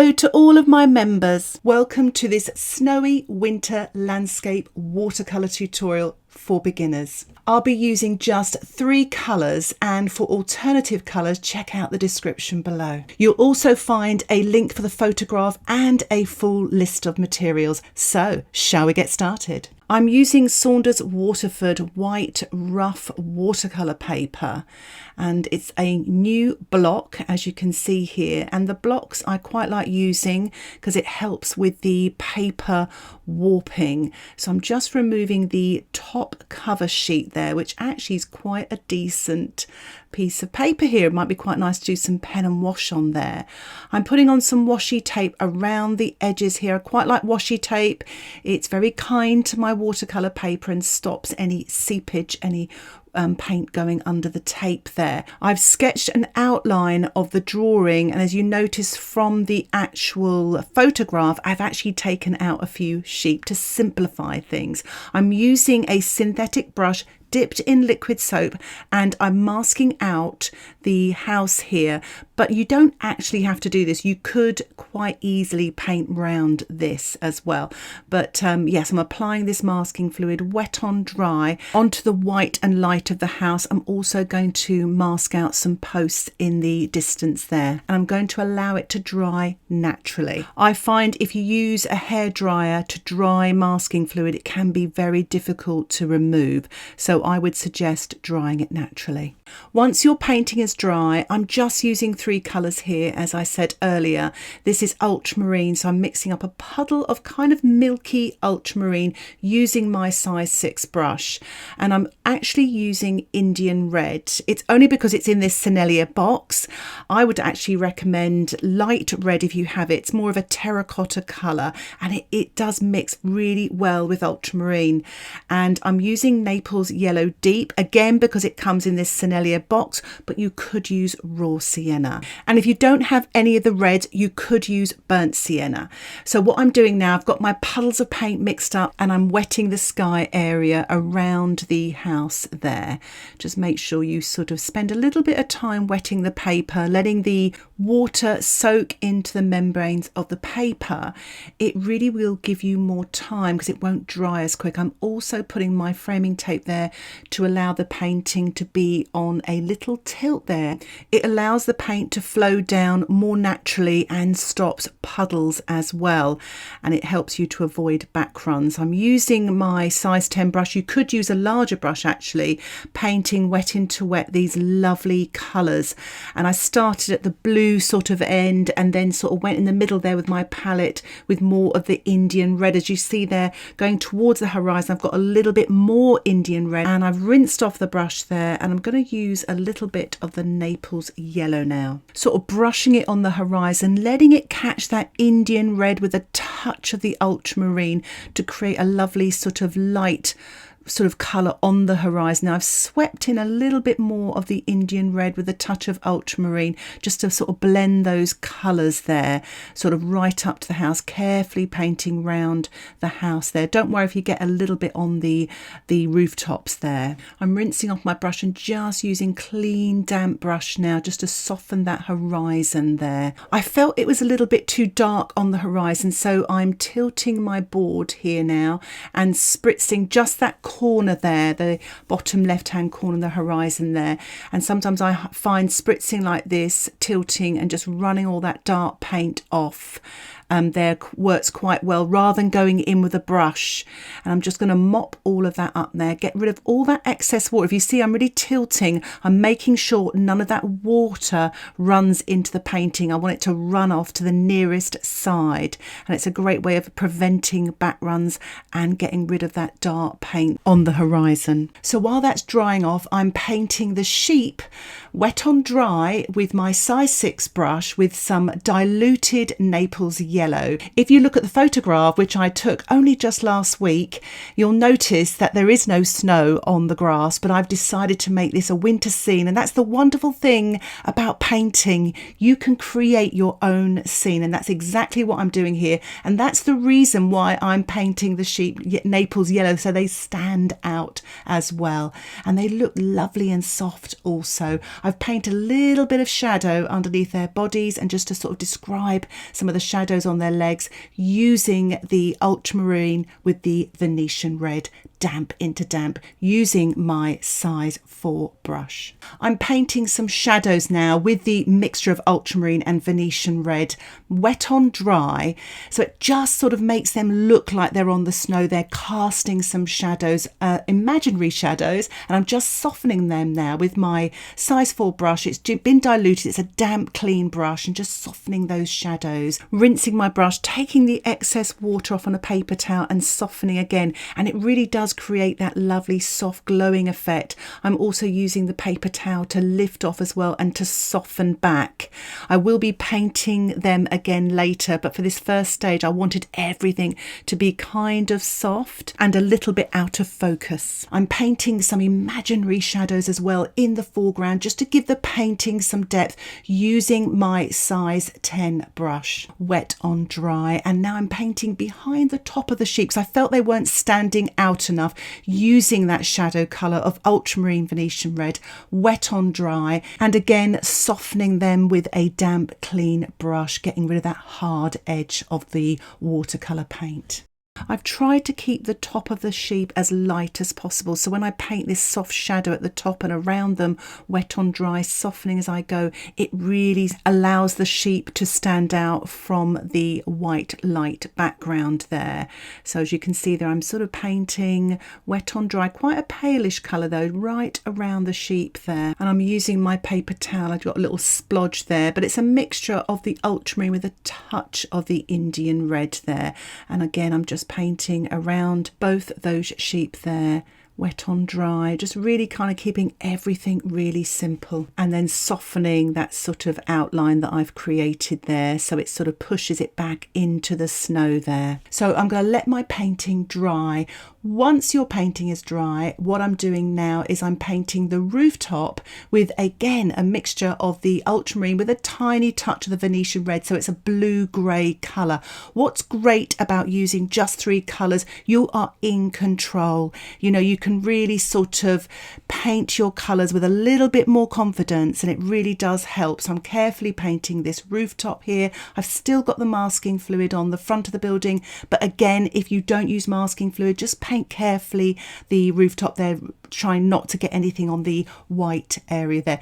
Hello to all of my members. Welcome to this snowy winter landscape watercolour tutorial for beginners. I'll be using just 3 colours, and for alternative colours check out the description below. You'll also find a link for the photograph and a full list of materials. So shall we get started? I'm using Saunders Waterford White Rough Watercolour paper, and it's a new block, as you can see here, and the blocks I quite like using because it helps with the paper warping. So I'm just removing the top cover sheet there, which actually is quite a decent piece of paper here. It might be quite nice to do some pen and wash on there. I'm putting on some washi tape around the edges here. I quite like washi tape. It's very kind to my watercolour paper and stops any seepage, any paint going under the tape there. I've sketched an outline of the drawing, and as you notice from the actual photograph, I've actually taken out a few sheep to simplify things. I'm using a synthetic brush dipped in liquid soap, and I'm masking out the house here, but you don't actually have to do this. You could quite easily paint round this as well, but yes, I'm applying this masking fluid wet on dry onto the white and light of the house. I'm also going to mask out some posts in the distance there, and I'm going to allow it to dry naturally. I find if you use a hairdryer to dry masking fluid, it can be very difficult to remove, so I would suggest drying it naturally. Once your painting is dry, I'm just using 3 colours here, as I said earlier. This is ultramarine, so I'm mixing up a puddle of kind of milky ultramarine using my size 6 brush, and I'm actually using Indian red. It's only because it's in this Sienna box. I would actually recommend light red if you have it. It's more of a terracotta colour, and it does mix really well with ultramarine. And I'm using Naples yellow deep, again because it comes in this Sienna box, but you could use raw sienna. And if you don't have any of the reds, you could use burnt sienna. So what I'm doing now, I've got my puddles of paint mixed up, and I'm wetting the sky area around the house there. Just make sure you sort of spend a little bit of time wetting the paper, letting the water soak into the membranes of the paper. It really will give you more time because it won't dry as quick. I'm also putting my framing tape there to allow the painting to be on a little tilt there. It allows the paint to flow down more naturally and stops puddles as well, and it helps you to avoid back runs. I'm using my size 10 brush. You could use a larger brush actually, painting wet into wet these lovely colours, and I started at the blue sort of end and then sort of went in the middle there with my palette with more of the Indian red. As you see there, going towards the horizon, I've got a little bit more Indian red, and I've rinsed off the brush there, and I'm going to use a little bit of the Naples yellow now, sort of brushing it on the horizon, letting it catch that Indian red with a touch of the ultramarine to create a lovely sort of light sort of colour on the horizon. Now I've swept in a little bit more of the Indian red with a touch of ultramarine just to sort of blend those colours there, sort of right up to the house, carefully painting round the house there. Don't worry if you get a little bit on the rooftops there. I'm rinsing off my brush and just using clean damp brush now just to soften that horizon there. I felt it was a little bit too dark on the horizon, so I'm tilting my board here now and spritzing just that corner there, the bottom left hand corner of the horizon there. And sometimes I find spritzing like this, tilting and just running all that dark paint off there works quite well rather than going in with a brush. And I'm just going to mop all of that up there, get rid of all that excess water. If you see, I'm really tilting, I'm making sure none of that water runs into the painting. I want it to run off to the nearest side, and it's a great way of preventing back runs and getting rid of that dark paint on the horizon. So while that's drying off, I'm painting the sheep wet on dry with my size 6 brush with some diluted Naples yellow yellow. If you look at the photograph, which I took only just last week, you'll notice that there is no snow on the grass, but I've decided to make this a winter scene. And that's the wonderful thing about painting. You can create your own scene, and that's exactly what I'm doing here. And that's the reason why I'm painting the sheep Naples yellow, so they stand out as well. And they look lovely and soft also. I've painted a little bit of shadow underneath their bodies, and just to sort of describe some of the shadows on their legs, using the ultramarine with the Venetian red, damp into damp, using my size 4 brush. I'm painting some shadows now with the mixture of ultramarine and Venetian red, wet on dry, so it just sort of makes them look like they're on the snow. They're casting some shadows, imaginary shadows, and I'm just softening them now with my size 4 brush. It's been diluted, it's a damp clean brush, and just softening those shadows, rinsing my brush, taking the excess water off on a paper towel and softening again, and it really does create that lovely soft glowing effect. I'm also using the paper towel to lift off as well and to soften back. I will be painting them again later, but for this first stage I wanted everything to be kind of soft and a little bit out of focus. I'm painting some imaginary shadows as well in the foreground, just to give the painting some depth, using my size 10 brush, wet on dry. And now I'm painting behind the top of the sheep, because I felt they weren't standing out enough, using that shadow colour of ultramarine Venetian red, wet on dry, and again softening them with a damp clean brush, getting rid of that hard edge of the watercolour paint. I've tried to keep the top of the sheep as light as possible, so when I paint this soft shadow at the top and around them, wet on dry, softening as I go, it really allows the sheep to stand out from the white light background there. So as you can see there, I'm sort of painting wet on dry, quite a palish colour though, right around the sheep there. And I'm using my paper towel. I've got a little splodge there, but it's a mixture of the ultramarine with a touch of the Indian red there. And again, I'm just painting around both those sheep there, wet on dry, just really kind of keeping everything really simple, and then softening that sort of outline that I've created there, so it sort of pushes it back into the snow there. So I'm going to let my painting dry. Once your painting is dry, what I'm doing now is I'm painting the rooftop with, again, a mixture of the ultramarine with a tiny touch of the Venetian red, so it's a blue-grey colour. What's great about using just 3 colours, you are in control. You know, you can really sort of paint your colours with a little bit more confidence, and it really does help. So I'm carefully painting this rooftop here. I've still got the masking fluid on the front of the building, but again, if you don't use masking fluid, just paint carefully the rooftop there, trying not to get anything on the white area there.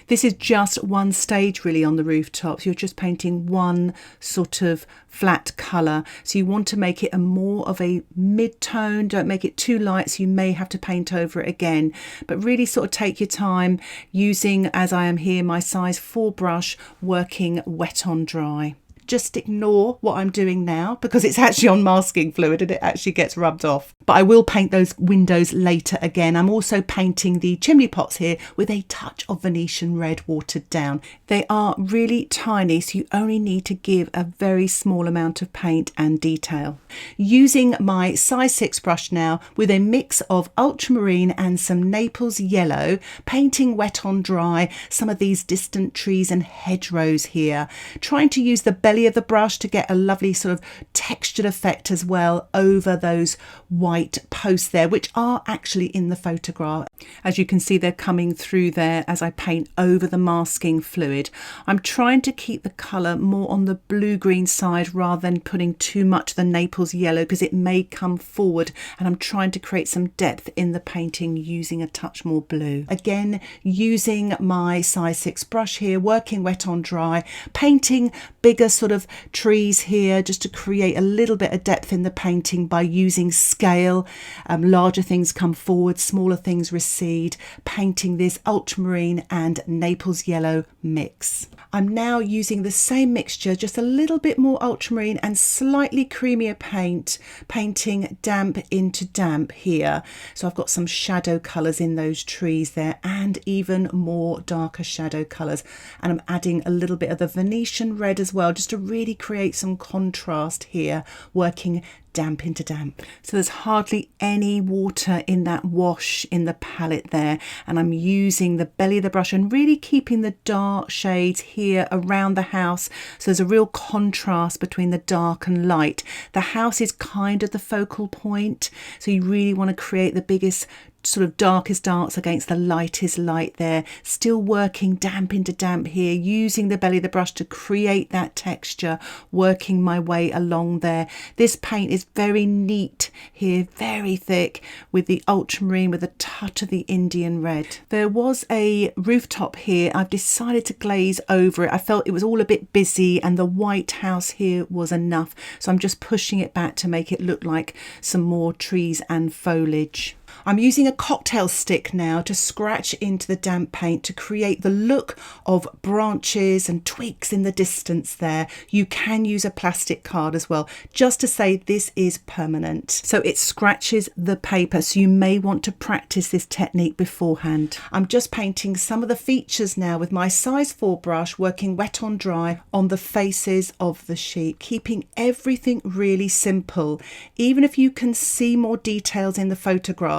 This is just one stage really on the rooftop, so you're just painting one sort of flat colour, so you want to make it a more of a mid-tone. Don't make it too light, so you may have to paint over it again, but really sort of take your time, using, as I am here, my size 4 brush, working wet on dry. Just ignore what I'm doing now, because it's actually on masking fluid and it actually gets rubbed off. But I will paint those windows later again. I'm also painting the chimney pots here with a touch of Venetian red watered down. They are really tiny, so you only need to give a very small amount of paint and detail. Using my size 6 brush now with a mix of ultramarine and some Naples yellow, painting wet on dry some of these distant trees and hedgerows here, trying to use the belly of the brush to get a lovely sort of textured effect as well over those white posts there, which are actually in the photograph. As you can see, they're coming through there as I paint over the masking fluid. I'm trying to keep the colour more on the blue-green side rather than putting too much of the Naples yellow, because it may come forward, and I'm trying to create some depth in the painting using a touch more blue. Again, using my size 6 brush here, working wet on dry, painting bigger sort of trees here just to create a little bit of depth in the painting by using scale. Larger things come forward, smaller things recede, painting this ultramarine and Naples yellow mix. I'm now using the same mixture, just a little bit more ultramarine and slightly creamier paint, painting damp into damp here. So I've got some shadow colours in those trees there, and even more darker shadow colours. And I'm adding a little bit of the Venetian red as well, just to to really create some contrast here, working damp into damp. So there's hardly any water in that wash in the palette there, and I'm using the belly of the brush and really keeping the dark shades here around the house, so there's a real contrast between the dark and light. The house is kind of the focal point, so you really want to create the biggest sort of darkest darks against the lightest light there, still working damp into damp here, using the belly of the brush to create that texture, working my way along there. This paint is very neat here, very thick, with the ultramarine with a touch of the Indian red. There was a rooftop here. I've decided to glaze over it. I felt it was all a bit busy and the white house here was enough, so I'm just pushing it back to make it look like some more trees and foliage. I'm using a cocktail stick now to scratch into the damp paint to create the look of branches and twigs in the distance there. You can use a plastic card as well, just to say this is permanent. So it scratches the paper, so you may want to practice this technique beforehand. I'm just painting some of the features now with my size 4 brush, working wet on dry on the faces of the sheep, keeping everything really simple. Even if you can see more details in the photograph,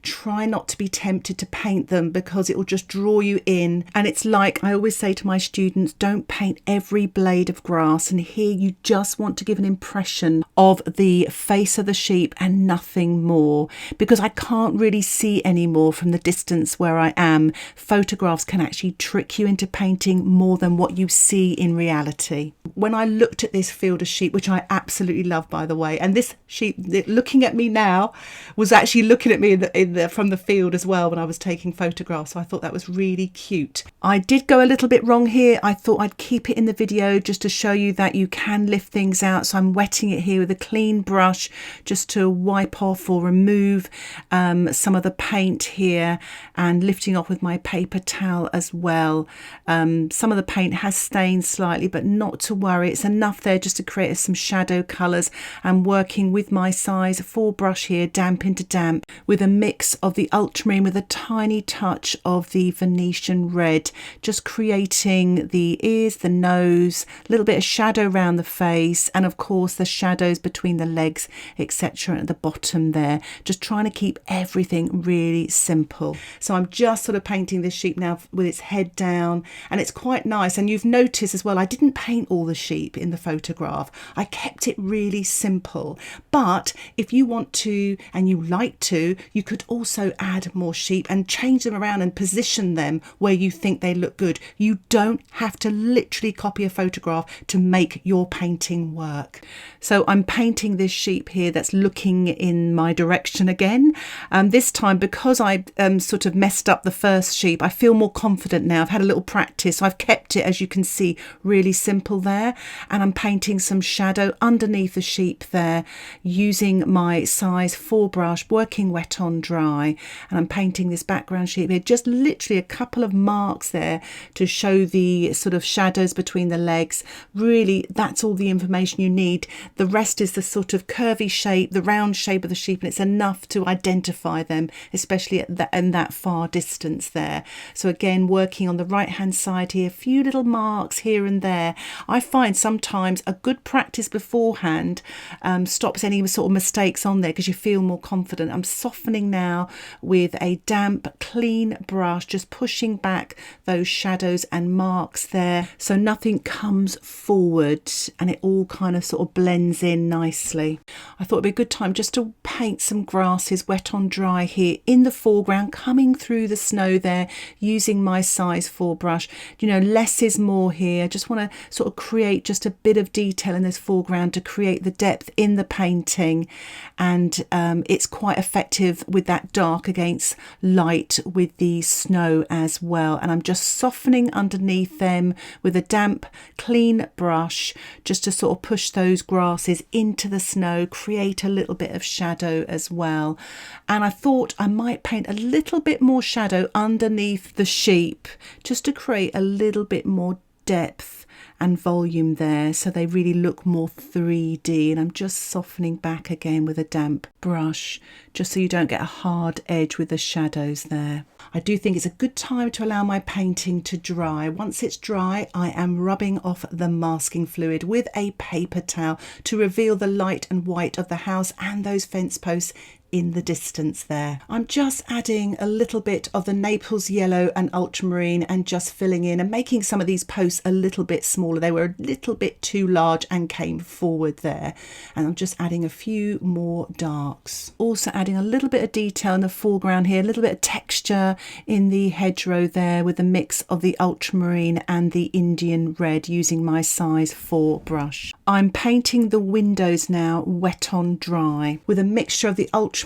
try not to be tempted to paint them because it will just draw you in. And it's like I always say to my students, don't paint every blade of grass, and here you just want to give an impression of the face of the sheep and nothing more, because I can't really see anymore from the distance where I am. Photographs can actually trick you into painting more than what you see in reality. When I looked at this field of sheep, which I absolutely love by the way, and this sheep looking at me now was actually looking at me from the field as well when I was taking photographs, so I thought that was really cute. I did go a little bit wrong here. I thought I'd keep it in the video just to show you that you can lift things out, so I'm wetting it here with a clean brush just to wipe off or remove some of the paint here, and lifting off with my paper towel as well. Some of the paint has stained slightly, but not to worry, it's enough there just to create some shadow colours. I'm working with my size 4 brush here, damp into damp, with a mix of the ultramarine with a tiny touch of the Venetian red, just creating the ears, the nose, a little bit of shadow around the face, and of course the shadows between the legs, etc. at the bottom there, just trying to keep everything really simple. So I'm just sort of painting this sheep now with its head down, and it's quite nice. And you've noticed as well, I didn't paint all the sheep in the photograph. I kept it really simple, but if you want to and you like to, you could also add more sheep and change them around and position them where you think they look good. You don't have to literally copy a photograph to make your painting work. So I'm painting this sheep here that's looking in my direction again. This time, because I sort of messed up the first sheep, I feel more confident now. I've had a little practice, so I've kept it, as you can see, really simple there, and I'm painting some shadow underneath the sheep there using my size 4 brush, working wet on dry, and I'm painting this background sheep here, just literally a couple of marks there to show the sort of shadows between the legs. Really, that's all the information you need. The rest is the sort of curvy shape, the round shape of the sheep, and it's enough to identify them, especially in that far distance there. So again, working on the right hand side here, a few little marks here and there. I find sometimes a good practice beforehand stops any sort of mistakes on there, because you feel more confident. I'm softening now with a damp clean brush, just pushing back those shadows and marks there so nothing comes forward and it all kind of sort of blends in nicely. I thought it'd be a good time just to paint some grasses wet on dry here in the foreground, coming through the snow there, using my size 4 brush. You know, less is more here. I just want to sort of create just a bit of detail in this foreground to create the depth in the painting, and it's quite effective with that dark against light with the snow as well. And I'm just softening underneath them with a damp clean brush just to sort of push those grasses into the snow, create a little bit of shadow as well. And I thought I might paint a little bit more shadow underneath the sheep just to create a little bit more depth and volume there, so they really look more 3D. And I'm just softening back again with a damp brush, just so you don't get a hard edge with the shadows there. I do think it's a good time to allow my painting to dry. Once it's dry, I am rubbing off the masking fluid with a paper towel to reveal the light and white of the house and those fence posts in the distance there. I'm just adding a little bit of the Naples yellow and ultramarine and just filling in and making some of these posts a little bit smaller. They were a little bit too large and came forward there. And I'm just adding a few more darks. Also adding a little bit of detail in the foreground here, a little bit of texture in the hedgerow there with a mix of the ultramarine and the Indian red using my size 4 brush. I'm painting the windows now wet on dry with a mixture of the ultramarine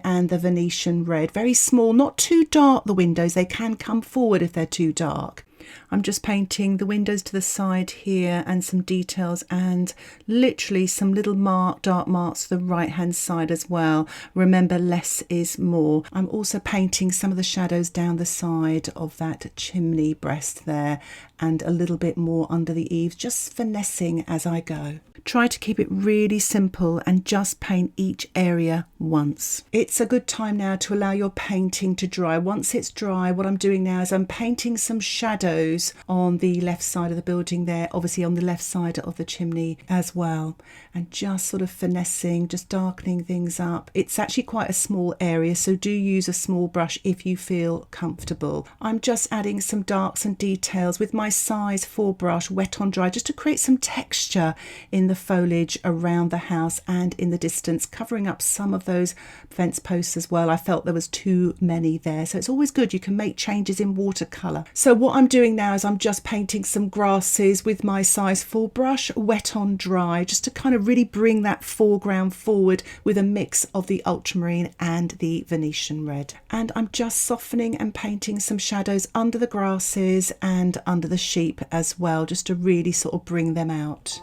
and the Venetian red. Very small, not too dark the windows, they can come forward if they're too dark. I'm just painting the windows to the side here and some details and literally some little dark marks to the right hand side as well. Remember, less is more. I'm also painting some of the shadows down the side of that chimney breast there and a little bit more under the eaves, just finessing as I go. Try to keep it really simple and just paint each area once. It's a good time now to allow your painting to dry. Once it's dry, what I'm doing now is I'm painting some shadows on the left side of the building there, obviously on the left side of the chimney as well, and just sort of finessing, just darkening things up. It's actually quite a small area, so do use a small brush if you feel comfortable. I'm just adding some darks and details with my size 4 brush, wet on dry, just to create some texture in the foliage around the house and in the distance, covering up some of those fence posts as well. I felt there was too many there, so it's always good, you can make changes in watercolour. So what I'm doing now is I'm just painting some grasses with my size 4 brush, wet on dry, just to kind of really bring that foreground forward with a mix of the ultramarine and the Venetian red. And I'm just softening and painting some shadows under the grasses and under the sheep as well, just to really sort of bring them out.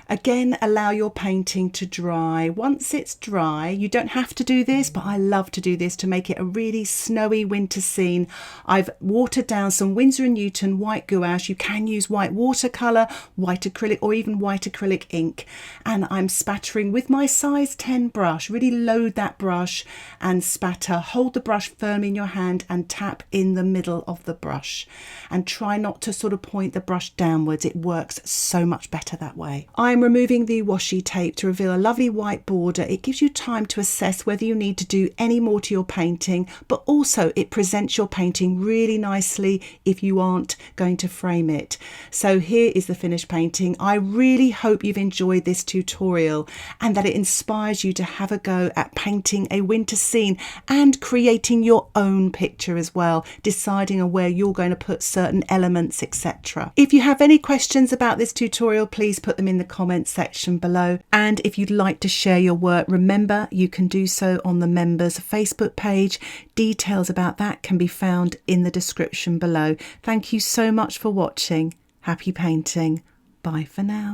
Again, allow your painting to dry. Once it's dry, you don't have to do this, but I love to do this to make it a really snowy winter scene. I've watered down some Winsor & Newton white gouache. You can use white watercolour, white acrylic, or even white acrylic ink. And I'm spattering with my size 10 brush. Really load that brush and spatter. Hold the brush firm in your hand and tap in the middle of the brush. And try not to sort of point the brush downwards. It works so much better that way. I'm removing the washi tape to reveal a lovely white border. It gives you time to assess whether you need to do any more to your painting, but also it presents your painting really nicely if you aren't going to frame it. So here is the finished painting. I really hope you've enjoyed this tutorial and that it inspires you to have a go at painting a winter scene and creating your own picture as well, deciding on where you're going to put certain elements, etc. If you have any questions about this tutorial, please put them in the comments section below. And if you'd like to share your work, remember you can do so on the members Facebook page. Details about that can be found in the description below. Thank you so much for watching. Happy painting. Bye for now.